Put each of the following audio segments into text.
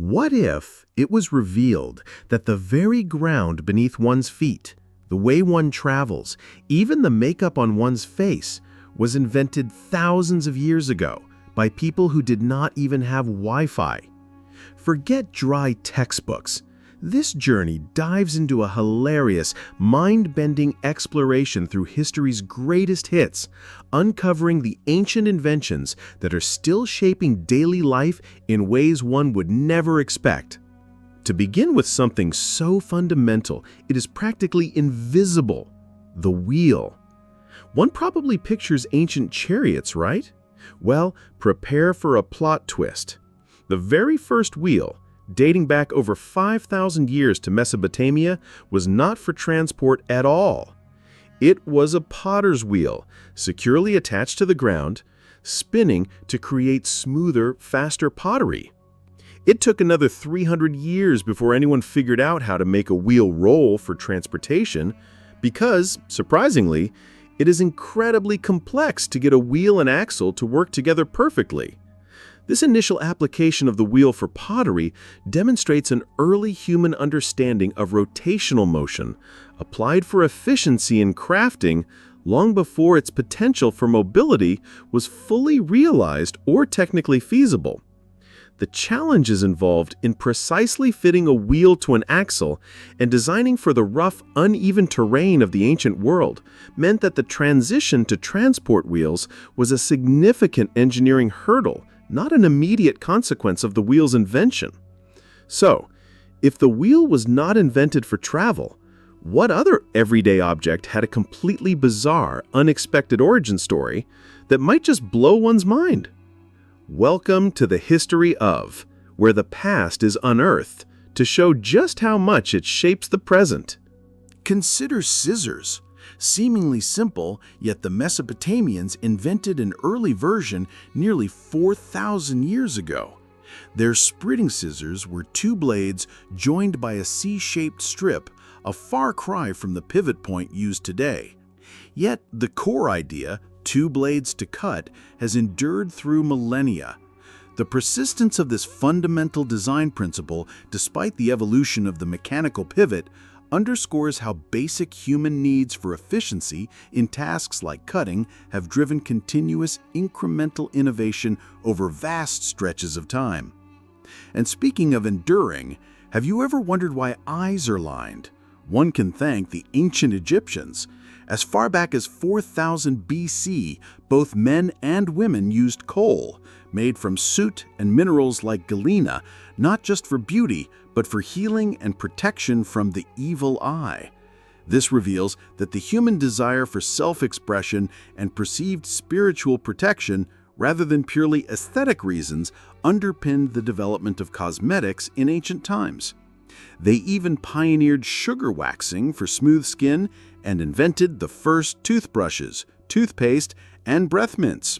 What if it was revealed that the very ground beneath one's feet, the way one travels, even the makeup on one's face, was invented thousands of years ago by people who did not even have Wi-Fi? Forget dry textbooks. This journey dives into a hilarious, mind-bending exploration through history's greatest hits, uncovering the ancient inventions that are still shaping daily life in ways one would never expect. To begin with something so fundamental, it is practically invisible: the wheel. One probably pictures ancient chariots, right? Well, prepare for a plot twist. The very first wheel, dating back over 5,000 years to Mesopotamia, was not for transport at all. It was a potter's wheel, securely attached to the ground, spinning to create smoother, faster pottery. It took another 300 years before anyone figured out how to make a wheel roll for transportation, because, surprisingly, it is incredibly complex to get a wheel and axle to work together perfectly. This initial application of the wheel for pottery demonstrates an early human understanding of rotational motion, applied for efficiency in crafting long before its potential for mobility was fully realized or technically feasible. The challenges involved in precisely fitting a wheel to an axle and designing for the rough, uneven terrain of the ancient world meant that the transition to transport wheels was a significant engineering hurdle, not an immediate consequence of the wheel's invention. So, if the wheel was not invented for travel, what other everyday object had a completely bizarre, unexpected origin story that might just blow one's mind? Welcome to the history of, where the past is unearthed to show just how much it shapes the present. Consider scissors. Seemingly simple, yet the Mesopotamians invented an early version nearly 4,000 years ago. Their splitting scissors were two blades joined by a C-shaped strip, a far cry from the pivot point used today. Yet the core idea, two blades to cut, has endured through millennia. The persistence of this fundamental design principle, despite the evolution of the mechanical pivot, underscores how basic human needs for efficiency in tasks like cutting have driven continuous incremental innovation over vast stretches of time. And speaking of enduring, have you ever wondered why eyes are lined? One can thank the ancient Egyptians. As far back as 4000 BC, both men and women used kohl, made from soot and minerals like galena, not just for beauty, but for healing and protection from the evil eye. This reveals that the human desire for self-expression and perceived spiritual protection, rather than purely aesthetic reasons, underpinned the development of cosmetics in ancient times. They even pioneered sugar waxing for smooth skin and invented the first toothbrushes, toothpaste, and breath mints.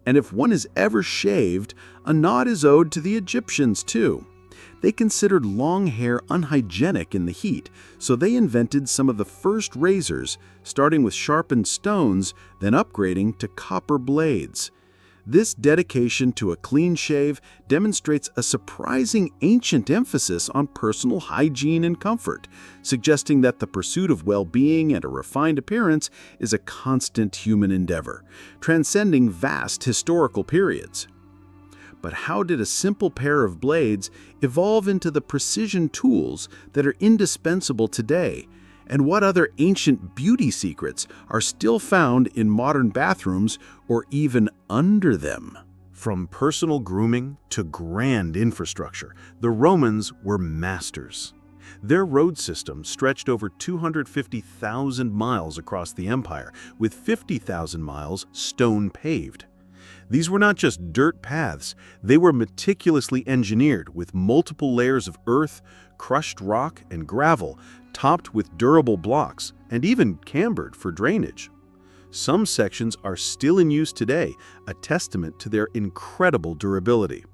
And if one is ever shaved, a nod is owed to the Egyptians too. They considered long hair unhygienic in the heat, so they invented some of the first razors, starting with sharpened stones, then upgrading to copper blades. This dedication to a clean shave demonstrates a surprising ancient emphasis on personal hygiene and comfort, suggesting that the pursuit of well-being and a refined appearance is a constant human endeavor, transcending vast historical periods. But how did a simple pair of blades evolve into the precision tools that are indispensable today? And what other ancient beauty secrets are still found in modern bathrooms or even under them? From personal grooming to grand infrastructure, the Romans were masters. Their road system stretched over 250,000 miles across the empire, with 50,000 miles stone-paved. These were not just dirt paths, they were meticulously engineered with multiple layers of earth, crushed rock, and gravel, topped with durable blocks, and even cambered for drainage. Some sections are still in use today, a testament to their incredible durability.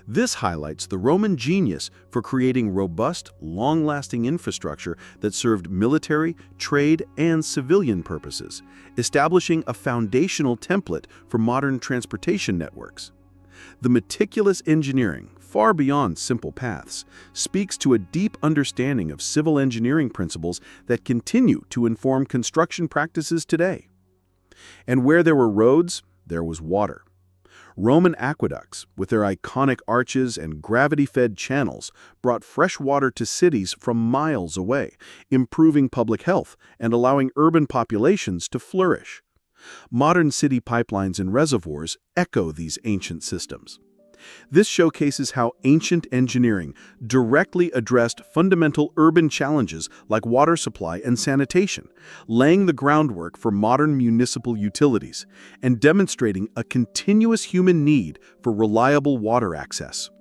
This highlights the Roman genius for creating robust, long-lasting infrastructure that served military, trade, and civilian purposes, establishing a foundational template for modern transportation networks. The meticulous engineering, far beyond simple paths, speaks to a deep understanding of civil engineering principles that continue to inform construction practices today. And where there were roads, there was water. Roman aqueducts, with their iconic arches and gravity-fed channels, brought fresh water to cities from miles away, improving public health and allowing urban populations to flourish. Modern city pipelines and reservoirs echo these ancient systems. This showcases how ancient engineering directly addressed fundamental urban challenges like water supply and sanitation, laying the groundwork for modern municipal utilities and demonstrating a continuous human need for reliable water access.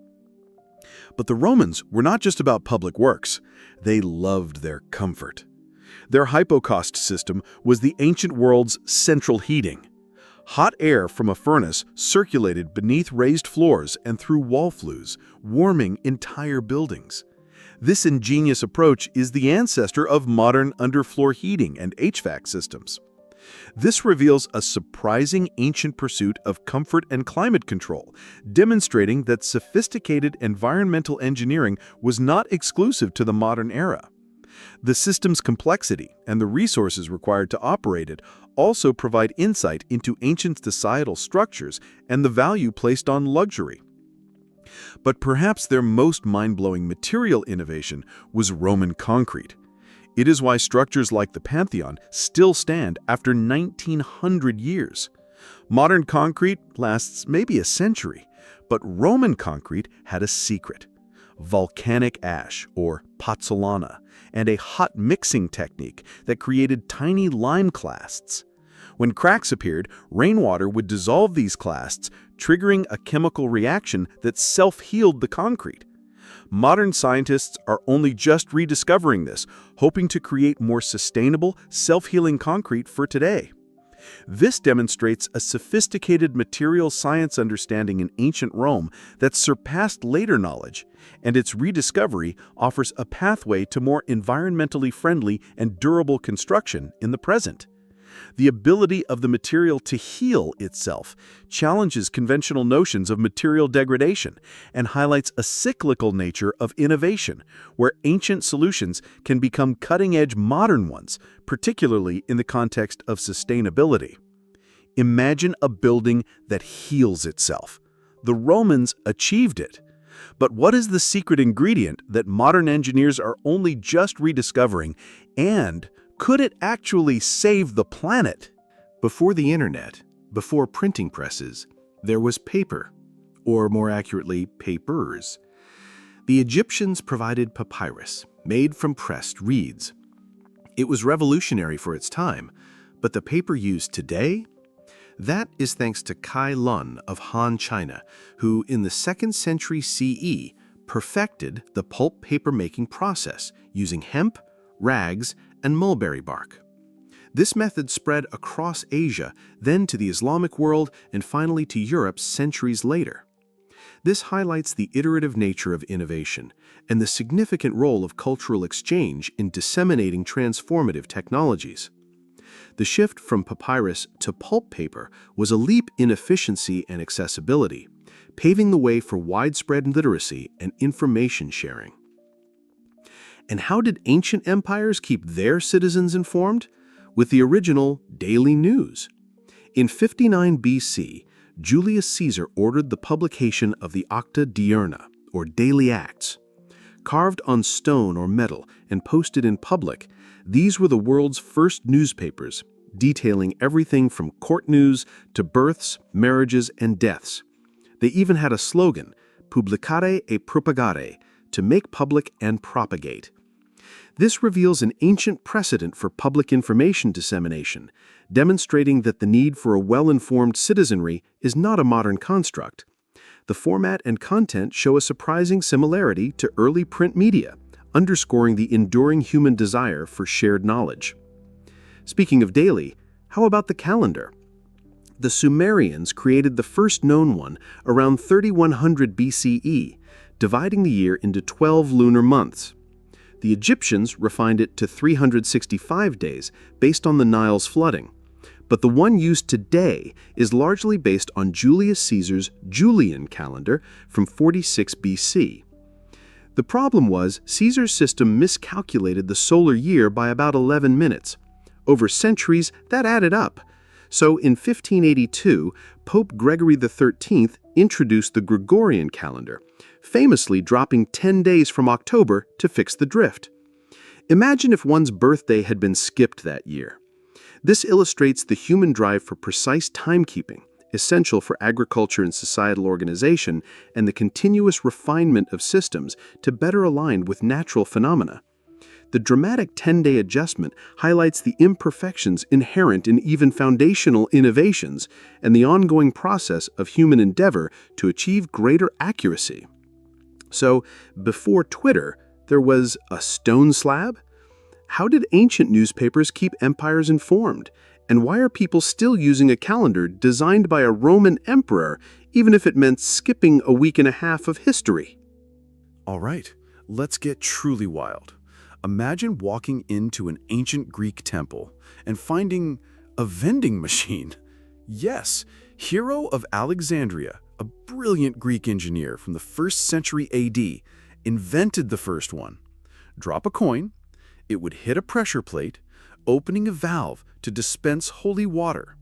But the Romans were not just about public works. They loved their comfort. Their Hypocaust system was the ancient world's central heating. Hot air from a furnace circulated beneath raised floors and through wall flues, warming entire buildings. This ingenious approach is the ancestor of modern underfloor heating and HVAC systems. This reveals a surprising ancient pursuit of comfort and climate control, demonstrating that sophisticated environmental engineering was not exclusive to the modern era. The system's complexity and the resources required to operate it also provide insight into ancient societal structures and the value placed on luxury. But perhaps their most mind-blowing material innovation was Roman concrete. It is why structures like the Pantheon still stand after 1900 years. Modern concrete lasts maybe a century, but Roman concrete had a secret: volcanic ash, or pozzolana, and a hot mixing technique that created tiny lime clasts. When cracks appeared, rainwater would dissolve these clasts, triggering a chemical reaction that self-healed the concrete. Modern scientists are only just rediscovering this, hoping to create more sustainable, self-healing concrete for today. This demonstrates a sophisticated material science understanding in ancient Rome that surpassed later knowledge, and its rediscovery offers a pathway to more environmentally friendly and durable construction in the present. The ability of the material to heal itself challenges conventional notions of material degradation and highlights a cyclical nature of innovation, where ancient solutions can become cutting-edge modern ones, particularly in the context of sustainability. Imagine a building that heals itself. The Romans achieved it. But what is the secret ingredient that modern engineers are only just rediscovering, and could it actually save the planet? Before the internet, before printing presses, there was paper, or more accurately, papers. The Egyptians provided papyrus, made from pressed reeds. It was revolutionary for its time, but the paper used today? That is thanks to Kai Lun of Han, China, who in the 2nd century CE perfected the pulp paper making process using hemp, rags, and mulberry bark. This method spread across Asia, then to the Islamic world, and finally to Europe centuries later. This highlights the iterative nature of innovation and the significant role of cultural exchange in disseminating transformative technologies. The shift from papyrus to pulp paper was a leap in efficiency and accessibility, paving the way for widespread literacy and information sharing. And how did ancient empires keep their citizens informed? With the original daily news. In 59 BC, Julius Caesar ordered the publication of the Acta Diurna, or daily acts. Carved on stone or metal and posted in public, these were the world's first newspapers, detailing everything from court news to births, marriages, and deaths. They even had a slogan, publicare et propagare, to make public and propagate. This reveals an ancient precedent for public information dissemination, demonstrating that the need for a well-informed citizenry is not a modern construct. The format and content show a surprising similarity to early print media, underscoring the enduring human desire for shared knowledge. Speaking of daily, how about the calendar? The Sumerians created the first known one around 3100 BCE, dividing the year into 12 lunar months. The Egyptians refined it to 365 days based on the Nile's flooding. but the one used today is largely based on Julius Caesar's Julian calendar from 46 BC. The problem was Caesar's system miscalculated the solar year by about 11 minutes. Over centuries, that added up. So in 1582, Pope Gregory XIII introduced the Gregorian calendar, famously dropping 10 days from October to fix the drift. Imagine if one's birthday had been skipped that year. This illustrates the human drive for precise timekeeping, essential for agriculture and societal organization, and the continuous refinement of systems to better align with natural phenomena. The dramatic 10-day adjustment highlights the imperfections inherent in even foundational innovations and the ongoing process of human endeavor to achieve greater accuracy. So, before Twitter, there was a stone slab? How did ancient newspapers keep empires informed? And why are people still using a calendar designed by a Roman emperor, even if it meant skipping a week and a half of history? All right, let's get truly wild. Imagine walking into an ancient Greek temple and finding a vending machine. Yes, Hero of Alexandria, a brilliant Greek engineer from the 1st century AD, invented the first one. Drop a coin, it would hit a pressure plate, opening a valve to dispense holy water.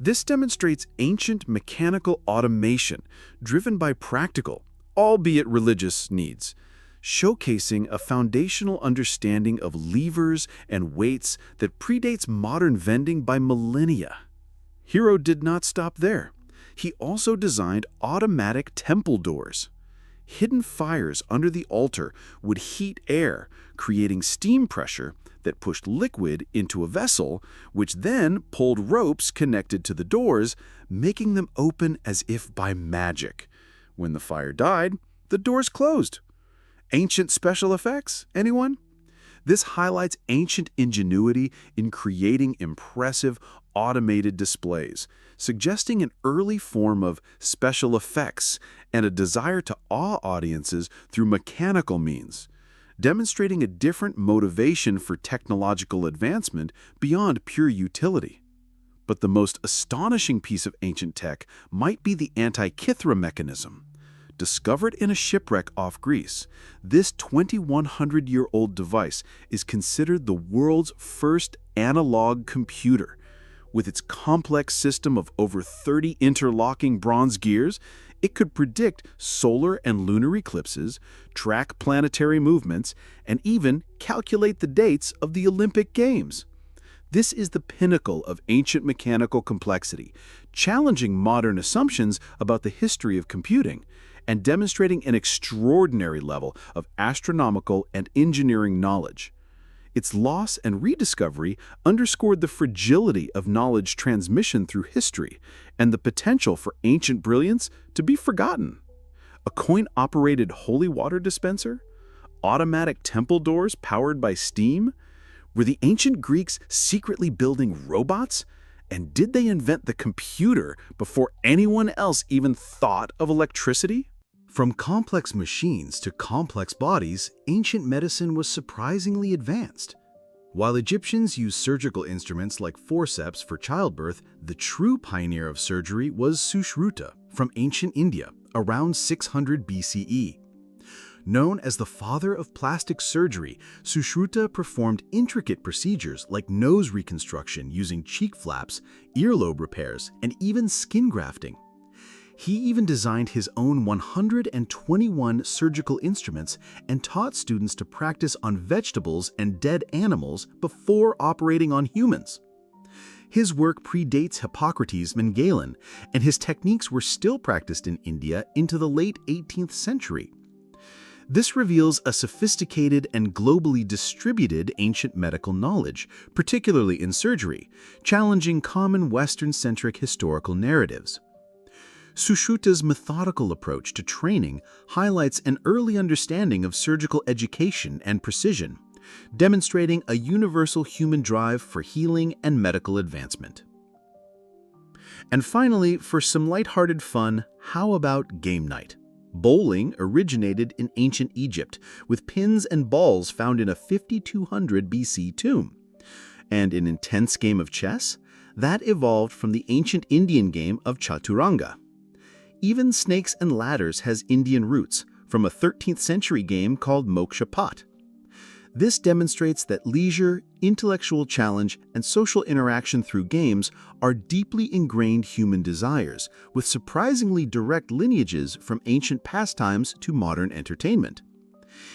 This demonstrates ancient mechanical automation driven by practical, albeit religious, needs, showcasing a foundational understanding of levers and weights that predates modern vending by millennia. Hero did not stop there. He also designed automatic temple doors. Hidden fires under the altar would heat air, creating steam pressure that pushed liquid into a vessel, which then pulled ropes connected to the doors, making them open as if by magic. When the fire died, the doors closed. Ancient special effects, anyone? This highlights ancient ingenuity in creating impressive, automated displays, suggesting an early form of special effects and a desire to awe audiences through mechanical means, demonstrating a different motivation for technological advancement beyond pure utility. But the most astonishing piece of ancient tech might be the Antikythera mechanism. Discovered in a shipwreck off Greece, this 2,100-year-old device is considered the world's first analog computer. With its complex system of over 30 interlocking bronze gears, it could predict solar and lunar eclipses, track planetary movements, and even calculate the dates of the Olympic Games. This is the pinnacle of ancient mechanical complexity, challenging modern assumptions about the history of computing, and demonstrating an extraordinary level of astronomical and engineering knowledge. Its loss and rediscovery underscored the fragility of knowledge transmission through history and the potential for ancient brilliance to be forgotten. A coin-operated holy water dispenser? Automatic temple doors powered by steam? Were the ancient Greeks secretly building robots? And did they invent the computer before anyone else even thought of electricity? From complex machines to complex bodies, ancient medicine was surprisingly advanced. While Egyptians used surgical instruments like forceps for childbirth, the true pioneer of surgery was Sushruta from ancient India around 600 BCE. Known as the father of plastic surgery, Sushruta performed intricate procedures like nose reconstruction using cheek flaps, earlobe repairs, and even skin grafting. He even designed his own 121 surgical instruments and taught students to practice on vegetables and dead animals before operating on humans. His work predates Hippocrates and Galen, and his techniques were still practiced in India into the late 18th century. This reveals a sophisticated and globally distributed ancient medical knowledge, particularly in surgery, challenging common Western-centric historical narratives. Sushruta's methodical approach to training highlights an early understanding of surgical education and precision, demonstrating a universal human drive for healing and medical advancement. And finally, for some lighthearted fun, how about game night? Bowling originated in ancient Egypt, with pins and balls found in a 5200 BC tomb. And an intense game of chess? That evolved from the ancient Indian game of chaturanga. Even Snakes and Ladders has Indian roots, from a 13th century game called Moksha Pat. This demonstrates that leisure, intellectual challenge, and social interaction through games are deeply ingrained human desires, with surprisingly direct lineages from ancient pastimes to modern entertainment.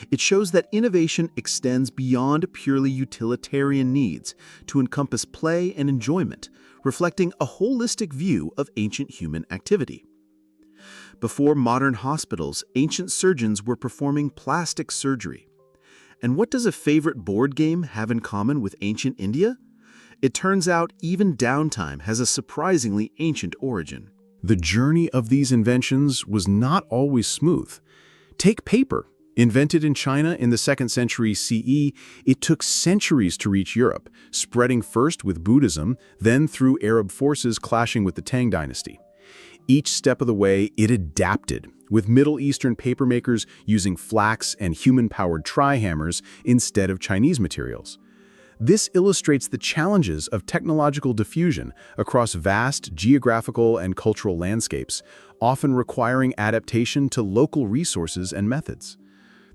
It shows that innovation extends beyond purely utilitarian needs to encompass play and enjoyment, reflecting a holistic view of ancient human activity. Before modern hospitals, ancient surgeons were performing plastic surgery. And what does a favorite board game have in common with ancient India? It turns out even downtime has a surprisingly ancient origin. The journey of these inventions was not always smooth. Take paper. Invented in China in the 2nd century CE, it took centuries to reach Europe, spreading first with Buddhism, then through Arab forces clashing with the Tang dynasty. Each step of the way, it adapted, with Middle Eastern papermakers using flax and human-powered tri-hammers instead of Chinese materials. This illustrates the challenges of technological diffusion across vast geographical and cultural landscapes, often requiring adaptation to local resources and methods.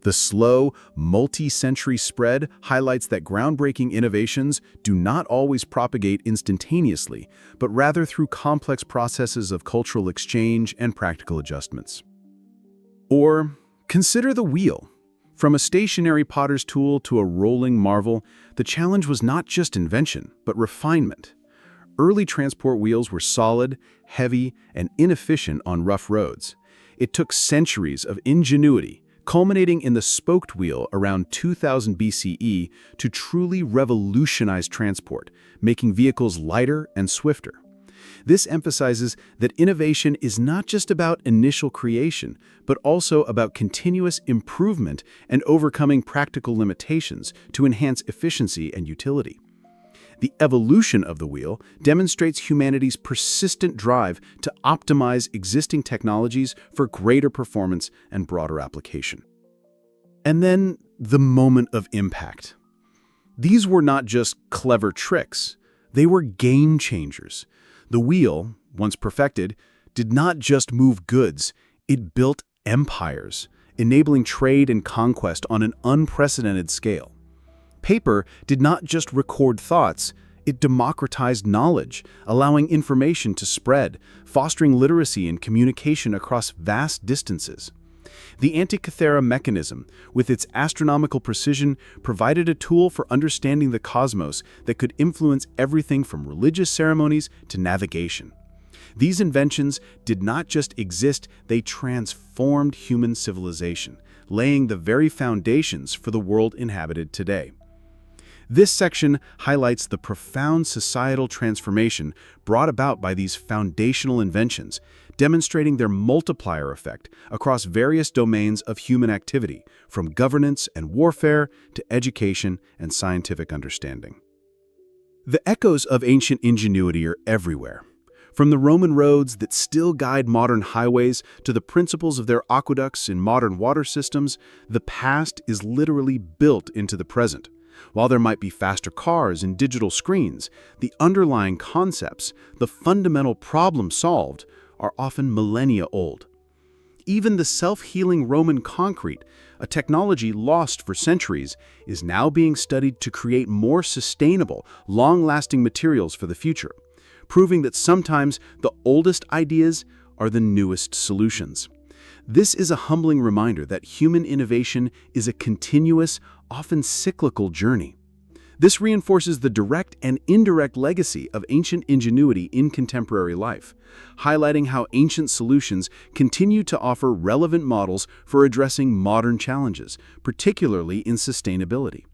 The slow, multi-century spread highlights that groundbreaking innovations do not always propagate instantaneously, but rather through complex processes of cultural exchange and practical adjustments. Or consider the wheel. From a stationary potter's tool to a rolling marvel, the challenge was not just invention, but refinement. Early transport wheels were solid, heavy, and inefficient on rough roads. It took centuries of ingenuity, culminating in the spoked wheel around 2000 BCE to truly revolutionize transport, making vehicles lighter and swifter. This emphasizes that innovation is not just about initial creation, but also about continuous improvement and overcoming practical limitations to enhance efficiency and utility. The evolution of the wheel demonstrates humanity's persistent drive to optimize existing technologies for greater performance and broader application. And then the moment of impact. These were not just clever tricks, they were game changers. The wheel, once perfected, did not just move goods, it built empires, enabling trade and conquest on an unprecedented scale. Paper did not just record thoughts, it democratized knowledge, allowing information to spread, fostering literacy and communication across vast distances. The Antikythera mechanism, with its astronomical precision, provided a tool for understanding the cosmos that could influence everything from religious ceremonies to navigation. These inventions did not just exist, they transformed human civilization, laying the very foundations for the world inhabited today. This section highlights the profound societal transformation brought about by these foundational inventions, demonstrating their multiplier effect across various domains of human activity, from governance and warfare to education and scientific understanding. The echoes of ancient ingenuity are everywhere. From the Roman roads that still guide modern highways to the principles of their aqueducts in modern water systems, the past is literally built into the present. While there might be faster cars and digital screens, the underlying concepts, the fundamental problem solved, are often millennia old. Even the self-healing Roman concrete, a technology lost for centuries, is now being studied to create more sustainable, long-lasting materials for the future, proving that sometimes the oldest ideas are the newest solutions. This is a humbling reminder that human innovation is a continuous, often cyclical journey. This reinforces the direct and indirect legacy of ancient ingenuity in contemporary life, highlighting how ancient solutions continue to offer relevant models for addressing modern challenges, particularly in sustainability.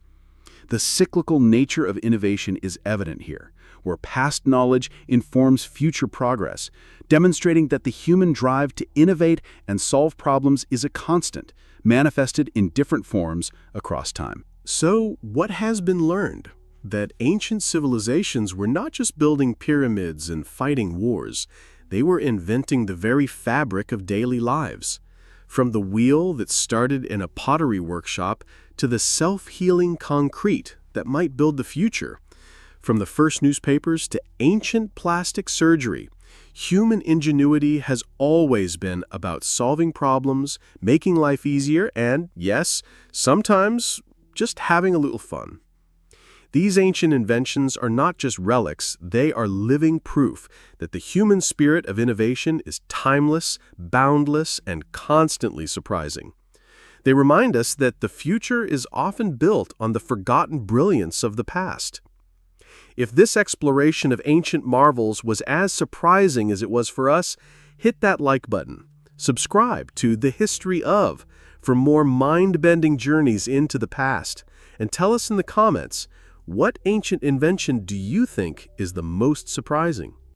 The cyclical nature of innovation is evident here, where past knowledge informs future progress, demonstrating that the human drive to innovate and solve problems is a constant, manifested in different forms across time. So, what has been learned? That ancient civilizations were not just building pyramids and fighting wars, they were inventing the very fabric of daily lives. From the wheel that started in a pottery workshop to the self-healing concrete that might build the future. From the first newspapers to ancient plastic surgery, human ingenuity has always been about solving problems, making life easier, and, yes, sometimes just having a little fun. These ancient inventions are not just relics, they are living proof that the human spirit of innovation is timeless, boundless, and constantly surprising. They remind us that the future is often built on the forgotten brilliance of the past. If this exploration of ancient marvels was as surprising as it was for us, hit that like button. Subscribe to The History Of for more mind-bending journeys into the past, and tell us in the comments, what ancient invention do you think is the most surprising?